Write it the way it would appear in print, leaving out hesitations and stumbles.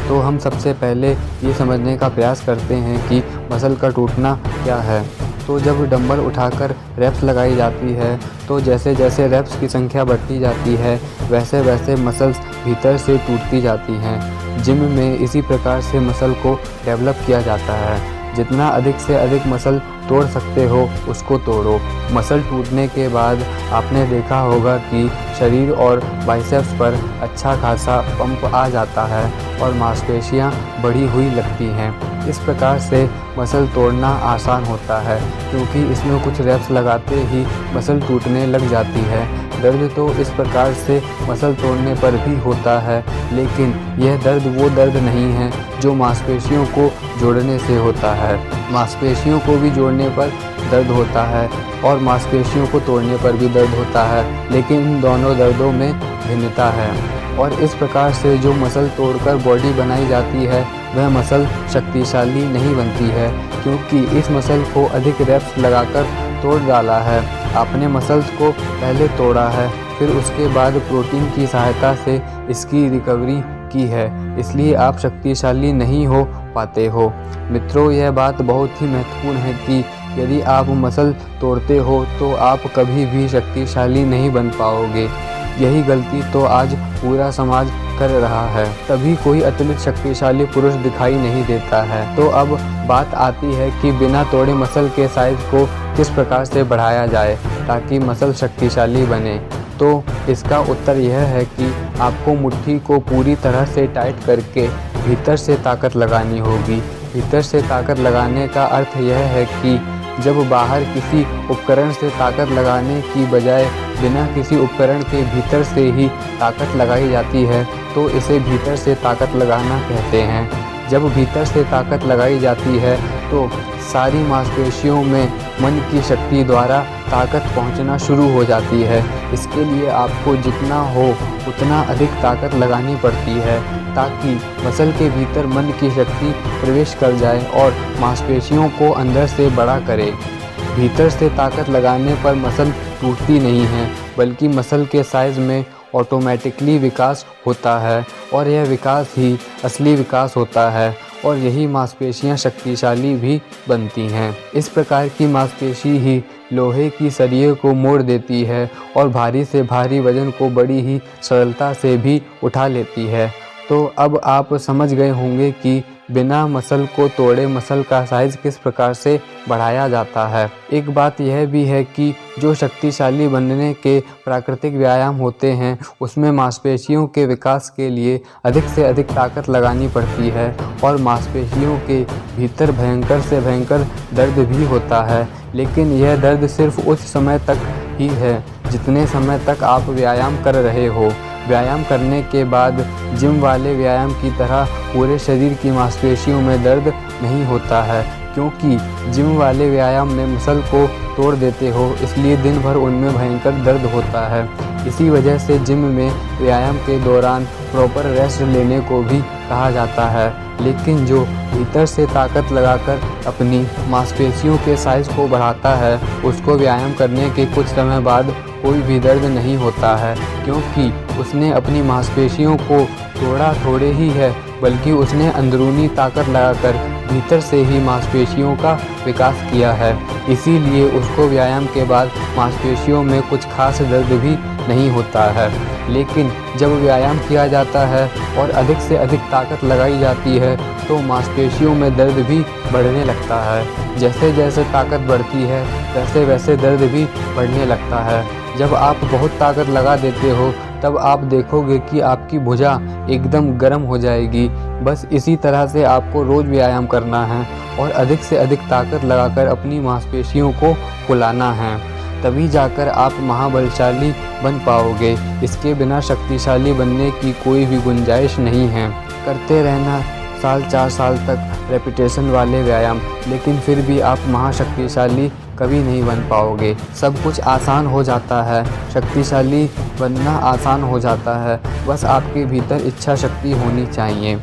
तो हम सबसे पहले ये समझने का प्रयास करते हैं कि मसल का टूटना क्या है। तो जब डंबल उठाकर रेप्स लगाई जाती है तो जैसे जैसे रेप्स की संख्या बढ़ती जाती है वैसे वैसे मसल्स भीतर से टूटती जाती हैं। जिम में इसी प्रकार से मसल को डेवलप किया जाता है। जितना अधिक से अधिक मसल तोड़ सकते हो उसको तोड़ो। मसल टूटने के बाद आपने देखा होगा कि शरीर और बाइसेप्स पर अच्छा खासा पंप आ जाता है और मांसपेशियां बढ़ी हुई लगती हैं। इस प्रकार से मसल तोड़ना आसान होता है क्योंकि इसमें कुछ रेप्स लगाते ही मसल टूटने लग जाती है। दर्द तो इस प्रकार से मसल तोड़ने पर भी होता है, लेकिन यह दर्द वो दर्द नहीं है जो मांसपेशियों को जोड़ने से होता है। मांसपेशियों को भी जोड़ने पर दर्द होता है और मांसपेशियों को तोड़ने पर भी दर्द होता है, लेकिन इन दोनों दर्दों में भिन्नता है। और इस प्रकार से जो मसल तोड़कर बॉडी बनाई जाती है वह मसल शक्तिशाली नहीं बनती है, क्योंकि इस मसल को अधिक रेप्स लगाकर तोड़ डाला है। आपने मसल्स को पहले तोड़ा है, फिर उसके बाद प्रोटीन की सहायता से इसकी रिकवरी की है, इसलिए आप शक्तिशाली नहीं हो पाते हो। मित्रों, यह बात बहुत ही महत्वपूर्ण है कि यदि आप मसल तोड़ते हो तो आप कभी भी शक्तिशाली नहीं बन पाओगे। यही गलती तो आज पूरा समाज कर रहा है, तभी कोई अत्यधिक शक्तिशाली पुरुष दिखाई नहीं देता है। तो अब बात आती है कि बिना तोड़े मसल के साइज को किस प्रकार से बढ़ाया जाए ताकि मसल शक्तिशाली बने। तो इसका उत्तर यह है कि आपको मुट्ठी को पूरी तरह से टाइट करके भीतर से ताकत लगानी होगी। भीतर से ताकत लगाने का अर्थ यह है कि जब बाहर किसी उपकरण से ताकत लगाने की बजाय बिना किसी उपकरण के भीतर से ही ताकत लगाई जाती है तो इसे भीतर से ताकत लगाना कहते हैं। जब भीतर से ताकत लगाई जाती है तो सारी मांसपेशियों में मन की शक्ति द्वारा ताकत पहुंचना शुरू हो जाती है। इसके लिए आपको जितना हो उतना अधिक ताकत लगानी पड़ती है ताकि मसल के भीतर मन की शक्ति प्रवेश कर जाए और मांसपेशियों को अंदर से बड़ा करे। भीतर से ताकत लगाने पर मसल टूटती नहीं है, बल्कि मसल के साइज़ में ऑटोमेटिकली विकास होता है और यह विकास ही असली विकास होता है और यही मांसपेशियां शक्तिशाली भी बनती हैं। इस प्रकार की मांसपेशी ही लोहे की सरिये को मोड़ देती है और भारी से भारी वजन को बड़ी ही सरलता से भी उठा लेती है। तो अब आप समझ गए होंगे कि बिना मसल को तोड़े मसल का साइज़ किस प्रकार से बढ़ाया जाता है। एक बात यह भी है कि जो शक्तिशाली बनने के प्राकृतिक व्यायाम होते हैं उसमें मांसपेशियों के विकास के लिए अधिक से अधिक ताकत लगानी पड़ती है और मांसपेशियों के भीतर भयंकर से भयंकर दर्द भी होता है, लेकिन यह दर्द सिर्फ उस समय तक ही है जितने समय तक आप व्यायाम कर रहे हो। व्यायाम करने के बाद जिम वाले व्यायाम की तरह पूरे शरीर की मांसपेशियों में दर्द नहीं होता है, क्योंकि जिम वाले व्यायाम में मसल को तोड़ देते हो, इसलिए दिन भर उनमें भयंकर दर्द होता है। इसी वजह से जिम में व्यायाम के दौरान प्रॉपर रेस्ट लेने को भी कहा जाता है। लेकिन जो भीतर से ताकत लगाकर अपनी मांसपेशियों के साइज़ को बढ़ाता है उसको व्यायाम करने के कुछ समय बाद कोई भी दर्द नहीं होता है, क्योंकि उसने अपनी मांसपेशियों को तोड़ा थोड़े ही है, बल्कि उसने अंदरूनी ताकत लगाकर भीतर से ही मांसपेशियों का विकास किया है। इसीलिए उसको व्यायाम के बाद मांसपेशियों में कुछ खास दर्द भी नहीं होता है। लेकिन जब व्यायाम किया जाता है और अधिक से अधिक ताकत लगाई जाती है तो मांसपेशियों में दर्द भी बढ़ने लगता है। जैसे जैसे ताकत बढ़ती है वैसे वैसे दर्द भी बढ़ने लगता है। जब आप बहुत ताकत लगा देते हो तब आप देखोगे कि आपकी भुजा एकदम गर्म हो जाएगी। बस इसी तरह से आपको रोज़ व्यायाम करना है और अधिक से अधिक ताकत लगाकर अपनी मांसपेशियों को फुलाना है, तभी जाकर आप महाबलशाली बन पाओगे। इसके बिना शक्तिशाली बनने की कोई भी गुंजाइश नहीं है। करते रहना 4 साल तक रेपिटेशन वाले व्यायाम, लेकिन फिर भी आप महाशक्तिशाली कभी नहीं बन पाओगे। सब कुछ आसान हो जाता है, शक्तिशाली बनना आसान हो जाता है, बस आपके भीतर इच्छा शक्ति होनी चाहिए।